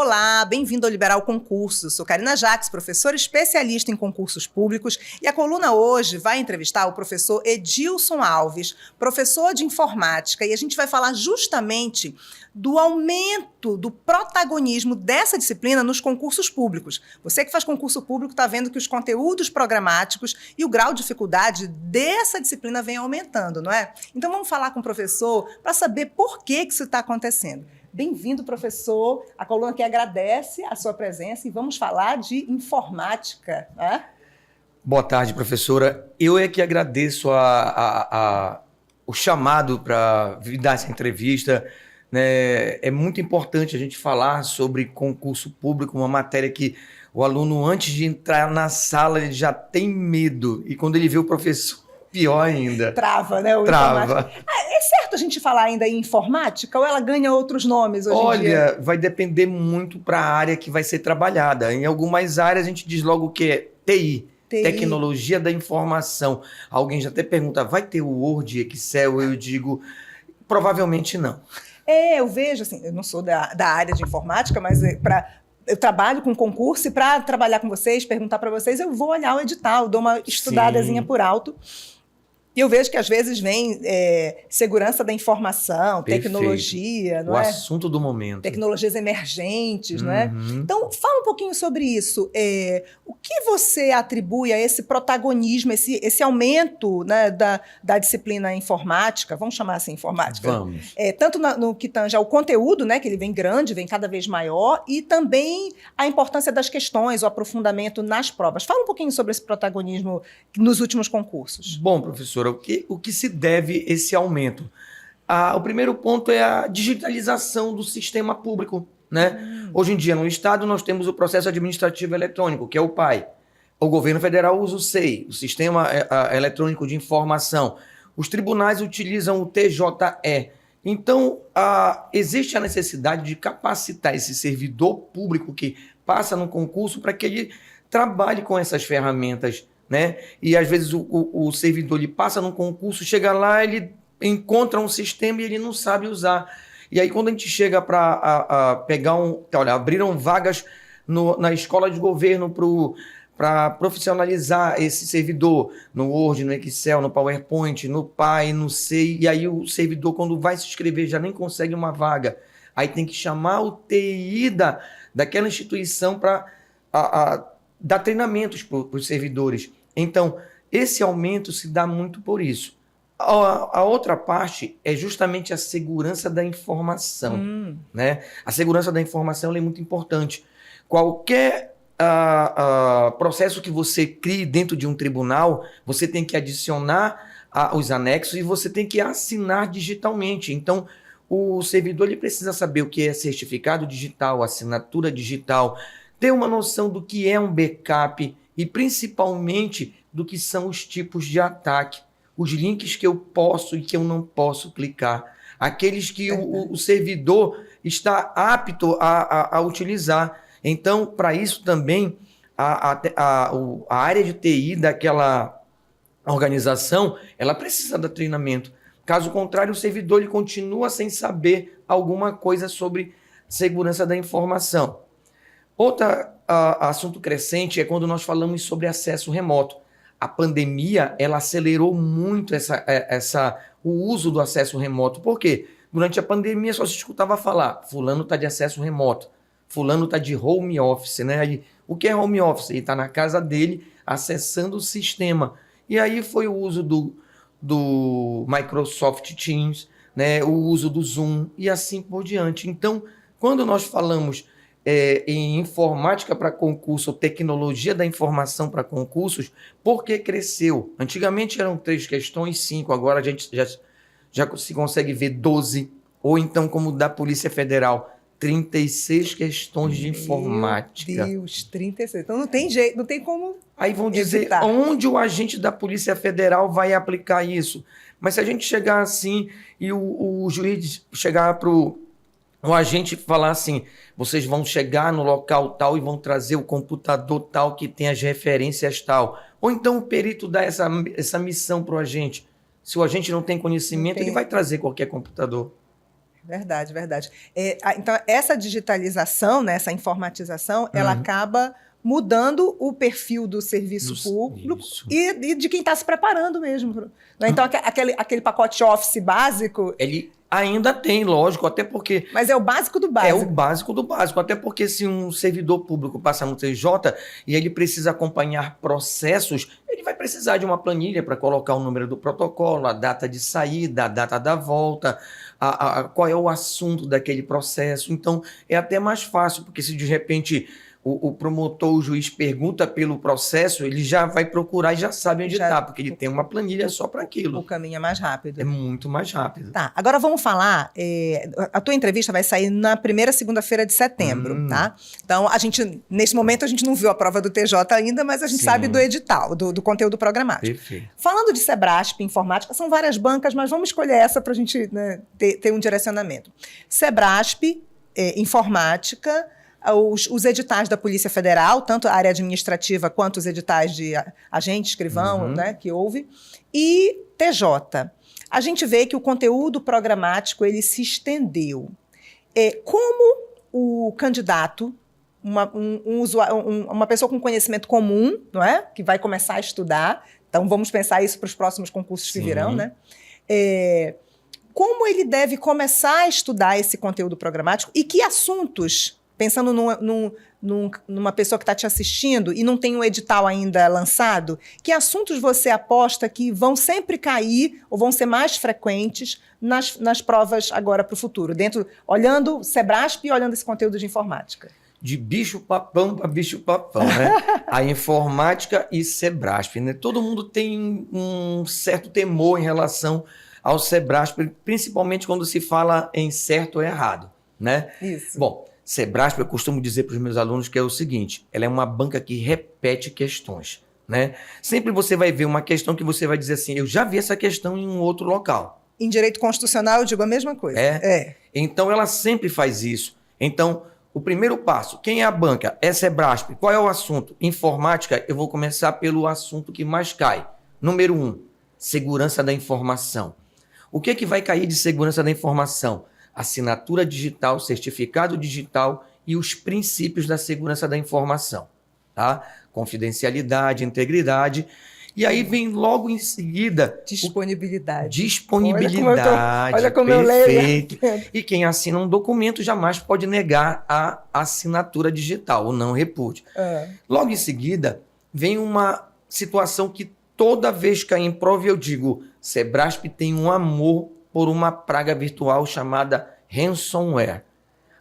Olá, bem-vindo ao Liberal Concursos. Sou Karina Jacques, professora especialista em concursos públicos, e a coluna hoje vai entrevistar o professor Edilson Alves, professor de informática, e a gente vai falar justamente do aumento do protagonismo dessa disciplina nos concursos públicos. Você que faz concurso público está vendo que os conteúdos programáticos e o grau de dificuldade dessa disciplina vem aumentando, não é? Então vamos falar com o professor para saber por que isso está acontecendo. Bem-vindo, professor. A coluna aqui agradece a sua presença e vamos falar de informática. Né? Boa tarde, professora. Eu é que agradeço o chamado para vir dar essa entrevista. Né? É muito importante a gente falar sobre concurso público, uma matéria que o aluno, antes de entrar na sala, ele já tem medo. E quando ele vê o professor, pior ainda. Trava, né? Trava. É certo a gente falar ainda em informática ou ela ganha outros nomes hoje em dia? Olha, vai depender muito para a área que vai ser trabalhada. Em algumas áreas a gente diz logo o que é TI. Tecnologia da informação. Alguém já até pergunta, vai ter o Word, Excel? Eu digo, provavelmente não. Eu vejo, assim, eu não sou da área de informática, mas eu trabalho com concurso e para trabalhar com vocês, perguntar para vocês, eu vou olhar o edital, dou uma estudadazinha por alto. E eu vejo que às vezes vem segurança da informação, perfeito, tecnologia, não é? O assunto do momento. Tecnologias emergentes, não é? Então, fala um pouquinho sobre isso. O que você atribui a esse protagonismo, esse aumento, né, da disciplina informática? Vamos chamar assim, informática? Vamos. Tanto no que tange ao conteúdo, né, que ele vem grande, vem cada vez maior, e também a importância das questões, o aprofundamento nas provas. Fala um pouquinho sobre esse protagonismo nos últimos concursos. Bom, professora, o que se deve esse aumento? O primeiro ponto é a digitalização do sistema público. Né? Hoje em dia, no Estado, nós temos o processo administrativo eletrônico, que é o PAI. O governo federal usa o SEI, o Sistema Eletrônico de Informação. Os tribunais utilizam o TJE. Então, existe a necessidade de capacitar esse servidor público que passa no concurso para que ele trabalhe com essas ferramentas. Né? E às vezes o servidor ele passa num concurso, chega lá, ele encontra um sistema e ele não sabe usar. E aí quando a gente chega para pegar abriram vagas na escola de governo para profissionalizar esse servidor no Word, no Excel, no PowerPoint, no PAI, no SEI, e aí o servidor quando vai se inscrever já nem consegue uma vaga. Aí tem que chamar o TI daquela instituição para dar treinamentos para os servidores. Então, esse aumento se dá muito por isso. A outra parte é justamente a segurança da informação. Né? A segurança da informação é muito importante. Qualquer processo que você crie dentro de um tribunal, você tem que adicionar os anexos e você tem que assinar digitalmente. Então, o servidor ele precisa saber o que é certificado digital, assinatura digital, ter uma noção do que é um backup e principalmente do que são os tipos de ataque, os links que eu posso e que eu não posso clicar, aqueles que o servidor está apto a utilizar. Então, para isso também, a área de TI daquela organização, ela precisa de treinamento. Caso contrário, o servidor ele continua sem saber alguma coisa sobre segurança da informação. Outro assunto crescente é quando nós falamos sobre acesso remoto. A pandemia ela acelerou muito o uso do acesso remoto. Por quê? Durante a pandemia só se escutava falar, fulano está de acesso remoto, fulano está de home office. Né? E o que é home office? Ele está na casa dele acessando o sistema. E aí foi o uso do Microsoft Teams, né? O uso do Zoom e assim por diante. Então, quando nós falamos em informática para concurso, tecnologia da informação para concursos, por que cresceu? Antigamente eram 3 questões, 5, agora a gente já se consegue ver 12, ou então como da Polícia Federal, 36 questões de informática. Meu Deus, 36. Então não tem jeito, não tem como. Aí vão dizer onde o agente da Polícia Federal vai aplicar isso. Mas se a gente chegar assim e o juiz chegar para o agente falar assim, vocês vão chegar no local tal e vão trazer o computador tal que tem as referências tal. Ou então o perito dá essa missão para o agente. Se o agente não tem conhecimento, ele vai trazer qualquer computador. Verdade, verdade. Então, essa digitalização, né, essa informatização, ela acaba mudando o perfil do serviço público e de quem está se preparando mesmo. Né? Então, aquele pacote Office básico... Ele ainda tem, lógico, até porque... Mas é o básico do básico. É o básico do básico, até porque se um servidor público passar no TJ e ele precisa acompanhar processos, ele vai precisar de uma planilha para colocar o número do protocolo, a data de saída, a data da volta, qual é o assunto daquele processo. Então, é até mais fácil, porque se de repente o promotor, o juiz pergunta pelo processo, ele já vai procurar e já sabe onde está, porque ele tem uma planilha só para aquilo. O caminho é mais rápido. É muito mais rápido. Tá, agora vamos falar, a tua entrevista vai sair na primeira segunda-feira de setembro, tá? Então, nesse momento, a gente não viu a prova do TJ ainda, mas a gente sabe do edital, do conteúdo programático. Perfeito. Falando de Sebrasp, informática, são várias bancas, mas vamos escolher essa para a gente, né, ter um direcionamento. Sebrasp, informática... Os editais da Polícia Federal, tanto a área administrativa quanto os editais de agente, escrivão, né, que houve, e TJ. A gente vê que o conteúdo programático ele se estendeu. Como o candidato, uma pessoa com conhecimento comum, não é? Que vai começar a estudar, então vamos pensar isso para os próximos concursos que virão, né? Como ele deve começar a estudar esse conteúdo programático e que assuntos... Pensando numa pessoa que está te assistindo e não tem um edital ainda lançado, que assuntos você aposta que vão sempre cair ou vão ser mais frequentes nas provas agora para o futuro? Olhando Sebrasp e olhando esse conteúdo de informática. De bicho-papão para bicho-papão, né? A informática e Sebrasp, né? Todo mundo tem um certo temor em relação ao Sebrasp, principalmente quando se fala em certo ou errado, né? Isso. Bom, Sebrasp, eu costumo dizer para os meus alunos que é o seguinte, ela é uma banca que repete questões, né? Sempre você vai ver uma questão que você vai dizer assim, eu já vi essa questão em um outro local. Em direito constitucional eu digo a mesma coisa. Então ela sempre faz isso. Então, o primeiro passo, quem é a banca? É Sebrasp. Qual é o assunto? Informática, eu vou começar pelo assunto que mais cai. Número 1, segurança da informação. O que vai cair de segurança da informação? Assinatura digital, certificado digital e os princípios da segurança da informação, tá? Confidencialidade, integridade. E aí vem logo em seguida... Disponibilidade. Disponibilidade. Olha como eu leio. E quem assina um documento jamais pode negar a assinatura digital, o não repúdio. Logo em seguida, vem uma situação que toda vez que cai em prova eu digo, Sebrasp tem um amor por uma praga virtual chamada ransomware,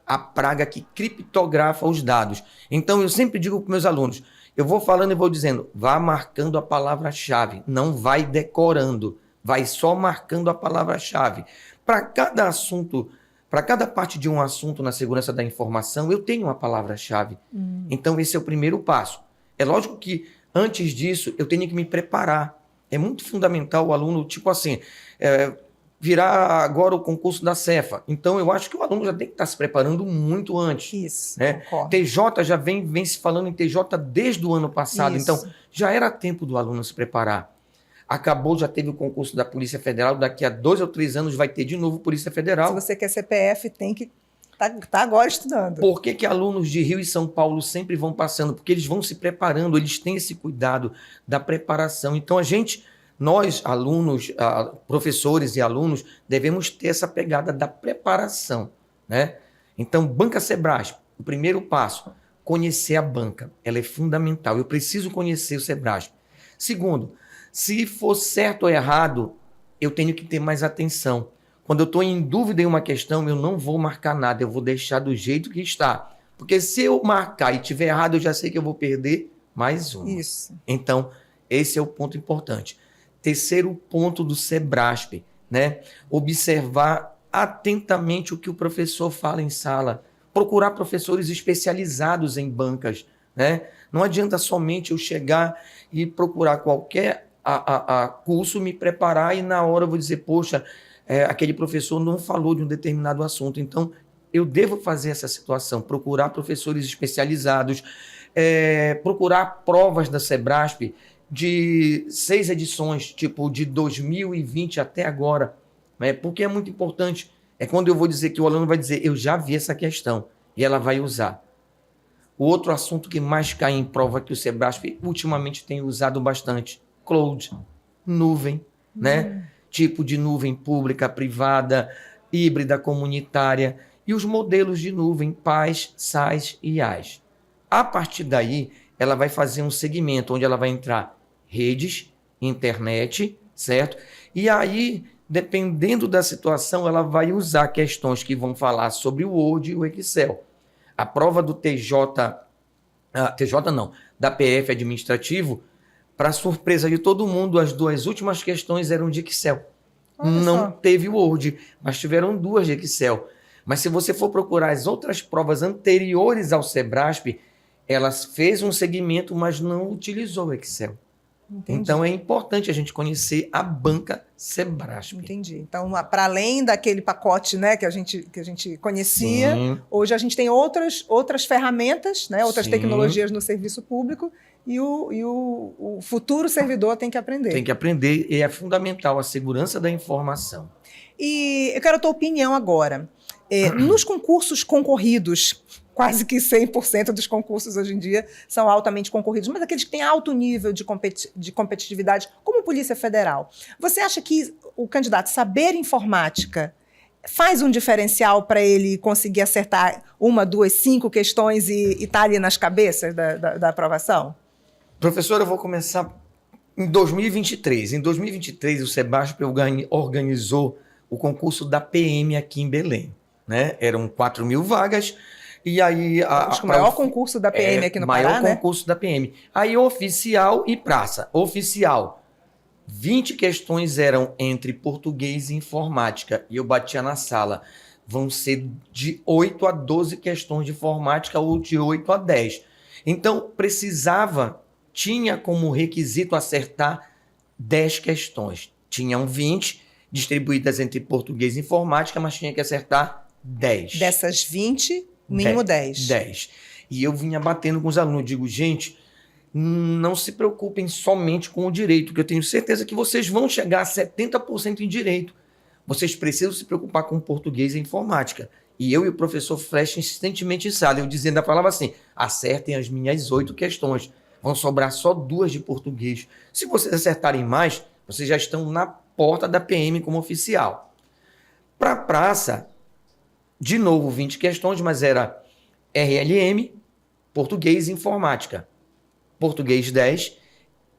a praga que criptografa os dados. Então, eu sempre digo para meus alunos, eu vou falando e vou dizendo, vá marcando a palavra-chave, não vai decorando, vai só marcando a palavra-chave. Para cada assunto, para cada parte de um assunto na segurança da informação, eu tenho uma palavra-chave. Então, esse é o primeiro passo. É lógico que, antes disso, eu tenho que me preparar. É muito fundamental o aluno, tipo assim... virar agora o concurso da Cefa. Então, eu acho que o aluno já tem que estar se preparando muito antes. Isso, né? concordo. TJ já vem se falando em TJ desde o ano passado. Isso. Então, já era tempo do aluno se preparar. Acabou, já teve o concurso da Polícia Federal, daqui a 2 ou 3 anos vai ter de novo Polícia Federal. Se você quer CPF, tem que tá agora estudando. Por que alunos de Rio e São Paulo sempre vão passando? Porque eles vão se preparando, eles têm esse cuidado da preparação. Então, nós, alunos, professores e alunos, devemos ter essa pegada da preparação, né? Então, Banca Sebrasp, o primeiro passo, conhecer a banca. Ela é fundamental. Eu preciso conhecer o Sebrasp. Segundo, se for certo ou errado, eu tenho que ter mais atenção. Quando eu estou em dúvida em uma questão, eu não vou marcar nada, eu vou deixar do jeito que está. Porque se eu marcar e tiver errado, eu já sei que eu vou perder mais uma. Isso. Então, esse é o ponto importante. Terceiro ponto do Sebrasp, né? Observar atentamente o que o professor fala em sala. Procurar professores especializados em bancas, né? Não adianta somente eu chegar e procurar qualquer curso, me preparar e na hora eu vou dizer, poxa, aquele professor não falou de um determinado assunto. Então, eu devo fazer essa situação, procurar professores especializados, procurar provas da Sebrasp, de 6 edições, tipo de 2020 até agora, né? Porque é muito importante É quando eu vou dizer que o aluno vai dizer, eu já vi essa questão, e ela vai usar. O outro assunto que mais cai em prova que o Sebrasp ultimamente tem usado bastante, cloud, nuvem, né? Tipo de nuvem pública, privada, híbrida, comunitária, e os modelos de nuvem PaaS, SaaS e IaaS. A partir daí, ela vai fazer um segmento onde ela vai entrar redes, internet, certo? E aí, dependendo da situação, ela vai usar questões que vão falar sobre o Word e o Excel. A prova do TJ não, da PF administrativo, para surpresa de todo mundo, as duas últimas questões eram de Excel. Não teve Word, mas tiveram duas de Excel. Mas se você for procurar as outras provas anteriores ao Sebrasp, elas fez um segmento, mas não utilizou o Excel. Entendi. Então é importante a gente conhecer a banca Sebrasp. Entendi. Então, para além daquele pacote, né, que a gente conhecia, Sim. hoje a gente tem outras ferramentas, né, outras Sim. tecnologias no serviço público e o futuro servidor tem que aprender. Tem que aprender e é fundamental a segurança da informação. E eu quero a tua opinião agora. Nos concursos concorridos, quase que 100% dos concursos hoje em dia são altamente concorridos, mas aqueles que têm alto nível de competitividade, como Polícia Federal. Você acha que o candidato saber informática faz um diferencial para ele conseguir acertar 1, 2, 5 questões e estar ali nas cabeças da aprovação? Professor, eu vou começar em 2023. Em 2023, o Sebrasp organizou o concurso da PM aqui em Belém, né? Eram 4.000 vagas. E aí, acho que o maior concurso da PM aqui no Pará, né? Maior concurso da PM. Aí, oficial e praça. Oficial, 20 questões eram entre português e informática. E eu batia na sala. Vão ser de 8 a 12 questões de informática ou de 8 a 10. Então, tinha como requisito acertar 10 questões. Tinham 20 distribuídas entre português e informática, mas tinha que acertar 10. Dessas 20... Mínimo 10. 10. E eu vinha batendo com os alunos. Eu digo, gente, não se preocupem somente com o direito, que eu tenho certeza que vocês vão chegar a 70% em direito. Vocês precisam se preocupar com português e informática. E eu e o professor Flecha insistentemente em sala, eu dizendo, falava assim, acertem as minhas 8 questões. Vão sobrar só 2 de português. Se vocês acertarem mais, vocês já estão na porta da PM como oficial. Para a praça, de novo, 20 questões, mas era RLM, português e informática. Português 10,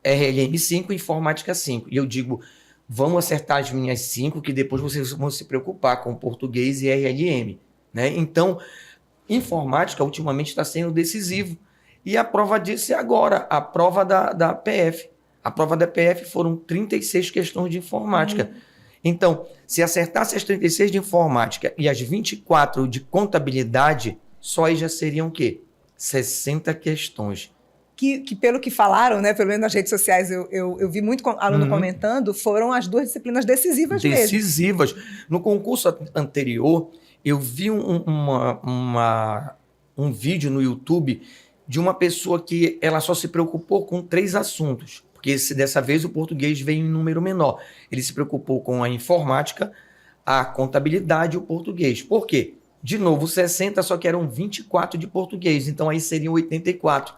RLM 5, informática 5. E eu digo, vamos acertar as minhas 5, que depois vocês vão se preocupar com português e RLM. Né? Então, informática ultimamente está sendo decisivo. E a prova disso é agora, a prova da PF. A prova da PF foram 36 questões de informática. Então, se acertasse as 36 de informática e as 24 de contabilidade, só aí já seriam o quê? 60 questões. Que pelo que falaram, né, pelo menos nas redes sociais, eu vi muito aluno comentando, foram as 2 disciplinas decisivas mesmo. Decisivas. No concurso anterior, eu vi um vídeo no YouTube de uma pessoa que ela só se preocupou com 3 assuntos. Porque dessa vez o português veio em número menor. Ele se preocupou com a informática, a contabilidade e o português. Por quê? De novo, 60, só que eram 24 de português. Então, aí seriam 84.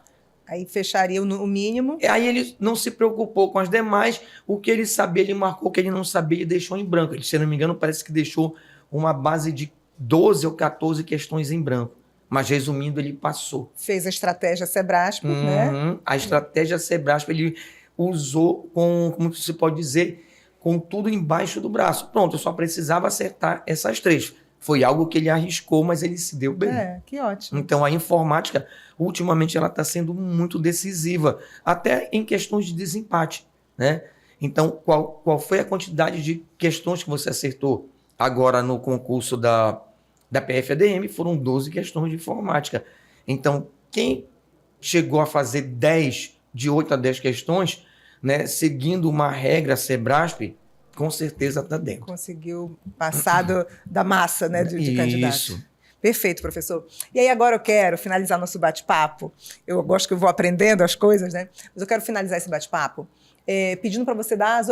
Aí fecharia o mínimo. Aí ele não se preocupou com as demais. O que ele sabia, ele marcou. O que ele não sabia, ele deixou em branco. Ele, se não me engano, parece que deixou uma base de 12 ou 14 questões em branco. Mas, resumindo, ele passou. Fez a estratégia Sebrasp, né? A estratégia Sebrasp, ele usou como se pode dizer, com tudo embaixo do braço. Pronto, eu só precisava acertar essas 3. Foi algo que ele arriscou, mas ele se deu bem. Que ótimo. Então, a informática, ultimamente, ela está sendo muito decisiva, até em questões de desempate, né? Então, qual foi a quantidade de questões que você acertou agora no concurso da PF-ADM? Foram 12 questões de informática. Então, quem chegou a fazer 10, de 8 a 10 questões, né, seguindo uma regra Sebrasp, com certeza está dentro. Conseguiu passar da massa, né, de candidatos. Isso. Perfeito, professor. E aí agora eu quero finalizar nosso bate-papo. Eu gosto que eu vou aprendendo as coisas, né? Mas eu quero finalizar esse bate-papo pedindo para você dar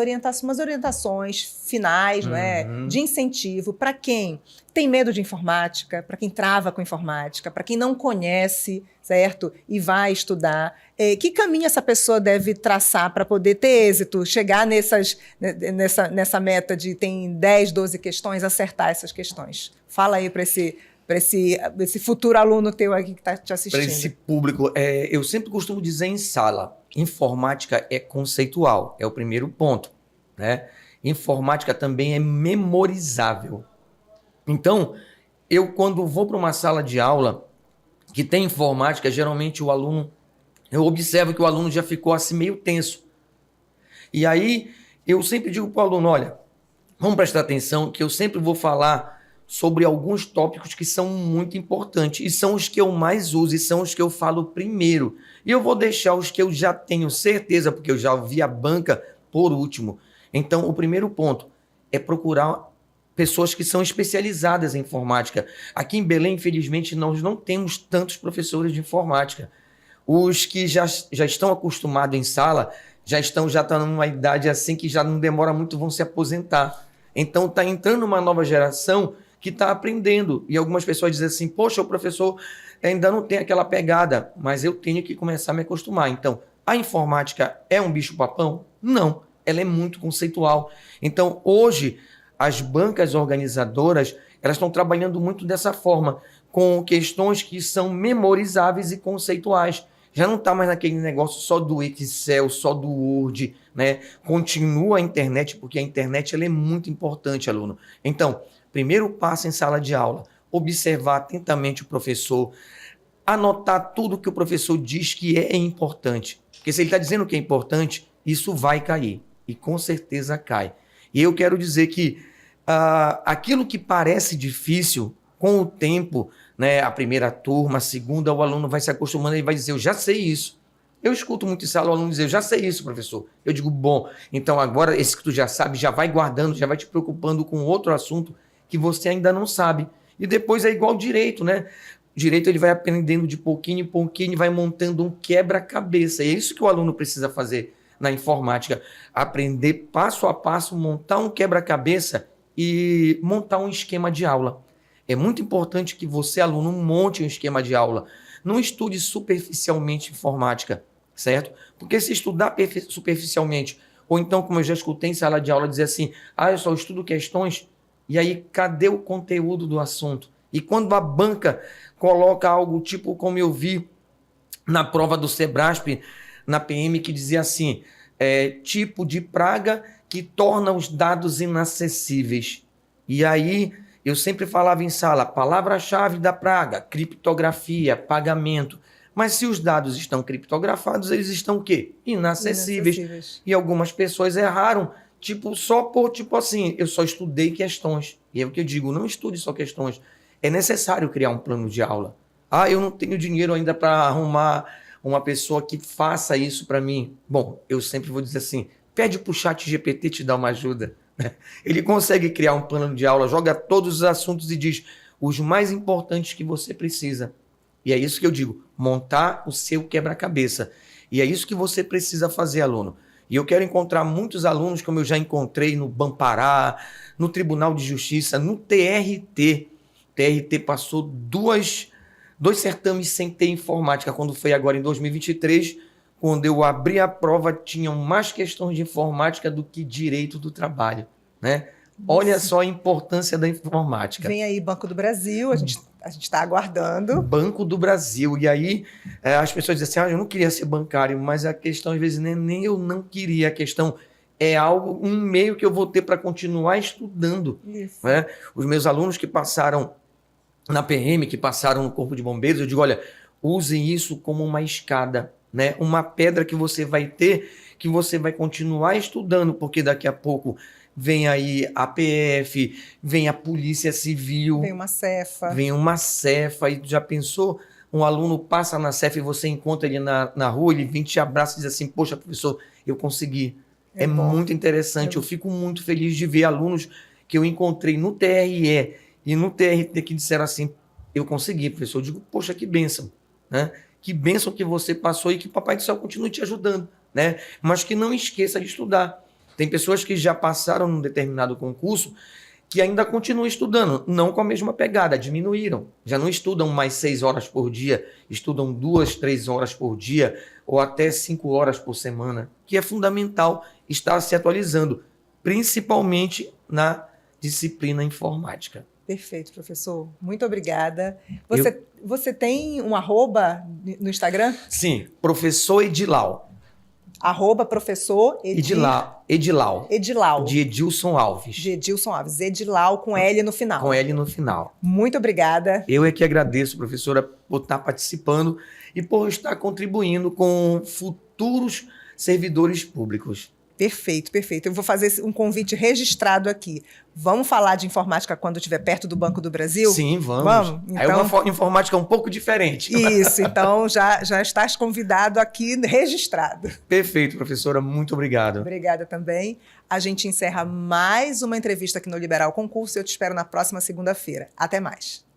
umas orientações finais, não é? De incentivo para quem tem medo de informática, para quem trava com informática, para quem não conhece, certo? E vai estudar. Que caminho essa pessoa deve traçar para poder ter êxito, chegar nessa meta de tem 10, 12 questões, acertar essas questões? Fala aí para esse futuro aluno teu aqui que está te assistindo. Para esse público, eu sempre costumo dizer em sala, informática é conceitual, é o primeiro ponto, né? Informática também é memorizável. Então, eu quando vou para uma sala de aula que tem informática, geralmente eu observo que o aluno já ficou assim meio tenso. E aí, eu sempre digo para o aluno, olha, vamos prestar atenção que eu sempre vou falar sobre alguns tópicos que são muito importantes e são os que eu mais uso e são os que eu falo primeiro. E eu vou deixar os que eu já tenho certeza, porque eu já vi a banca, por último. Então, o primeiro ponto é procurar pessoas que são especializadas em informática. Aqui em Belém, infelizmente, nós não temos tantos professores de informática. Os que já estão acostumados em sala, já estão numa idade assim que já não demora muito, vão se aposentar. Então, está entrando uma nova geração que está aprendendo. E algumas pessoas dizem assim, poxa, o professor ainda não tem aquela pegada, mas eu tenho que começar a me acostumar. Então, a informática é um bicho-papão? Não, ela é muito conceitual. Então, hoje, as bancas organizadoras, elas estão trabalhando muito dessa forma, com questões que são memorizáveis e conceituais. Já não está mais naquele negócio só do Excel, só do Word, né? Continua a internet, porque a internet ela é muito importante, aluno. Então, primeiro passo em sala de aula, observar atentamente o professor, anotar tudo que o professor diz que é importante. Porque se ele está dizendo que é importante, isso vai cair. E com certeza cai. E eu quero dizer que aquilo que parece difícil, com o tempo, né, a primeira turma, a segunda, o aluno vai se acostumando e vai dizer, eu já sei isso. Eu escuto muito em sala o aluno dizer, eu já sei isso, professor. Eu digo, bom, então agora esse que tu já sabe, já vai guardando, já vai te preocupando com outro assunto que você ainda não sabe. E depois é igual direito, né? Direito ele vai aprendendo de pouquinho em pouquinho, vai montando um quebra-cabeça. E é isso que o aluno precisa fazer na informática. Aprender passo a passo, montar um quebra-cabeça e montar um esquema de aula. É muito importante que você, aluno, monte um esquema de aula. Não estude superficialmente informática, certo? Porque se estudar superficialmente, ou então, como eu já escutei em sala de aula, dizer assim, eu só estudo questões, e aí cadê o conteúdo do assunto? E quando a banca coloca algo tipo como eu vi na prova do Sebrasp, na PM, que dizia assim, tipo de praga que torna os dados inacessíveis. E aí eu sempre falava em sala, palavra-chave da praga, criptografia, pagamento. Mas se os dados estão criptografados, eles estão o quê? Inacessíveis. E algumas pessoas erraram, só por, assim, eu só estudei questões. E é o que eu digo, não estude só questões. É necessário criar um plano de aula. Eu não tenho dinheiro ainda para arrumar uma pessoa que faça isso para mim. Bom, eu sempre vou dizer assim, pede para o ChatGPT te dar uma ajuda. Ele consegue criar um plano de aula, joga todos os assuntos e diz os mais importantes que você precisa. E é isso que eu digo, montar o seu quebra-cabeça. E é isso que você precisa fazer, aluno. E eu quero encontrar muitos alunos, como eu já encontrei no Bampará, no Tribunal de Justiça, no TRT. O TRT passou dois certames sem ter informática, quando foi agora em 2023, quando eu abri a prova, tinham mais questões de informática do que direito do trabalho, né? Olha só a importância da informática. Vem aí Banco do Brasil, a gente está aguardando. Banco do Brasil. E aí as pessoas dizem assim, eu não queria ser bancário, mas a questão às vezes nem eu não queria, a questão é um meio que eu vou ter para continuar estudando. Isso. Né? Os meus alunos que passaram na PM, que passaram no Corpo de Bombeiros, eu digo, olha, usem isso como uma escada, né? Uma pedra que você vai ter, que você vai continuar estudando, porque daqui a pouco vem aí a PF, vem a Polícia Civil. Vem uma Cefa. Vem uma Cefa, e já pensou? Um aluno passa na Cefa e você encontra ele na rua, ele vem, te abraça e diz assim, poxa, professor, eu consegui. É muito interessante, eu fico muito feliz de ver alunos que eu encontrei no TRE e no TRT que disseram assim, eu consegui, professor. Eu digo, poxa, que bênção, né? Que bênção que você passou e que o Papai do Céu continue te ajudando, né? né? Mas que não esqueça de estudar. Tem pessoas que já passaram num determinado concurso que ainda continuam estudando, não com a mesma pegada, diminuíram. Já não estudam mais 6 horas por dia, estudam 2, 3 horas por dia, ou até 5 horas por semana, que é fundamental estar se atualizando, principalmente na disciplina informática. Perfeito, professor. Muito obrigada. Você tem um arroba no Instagram? Sim, professor Edilau. Arroba professor Edilau. De Edilson Alves. De Edilson Alves. Edilau com L no final. Com L no final. Muito obrigada. Eu é que agradeço, professora, por estar participando e por estar contribuindo com futuros servidores públicos. Perfeito, perfeito. Eu vou fazer um convite registrado aqui. Vamos falar de informática quando estiver perto do Banco do Brasil? Sim, vamos. Então, é uma informática um pouco diferente. Isso, então já estás convidado aqui, registrado. Perfeito, professora. Muito obrigado. Obrigada também. A gente encerra mais uma entrevista aqui no Liberal Concurso e eu te espero na próxima segunda-feira. Até mais.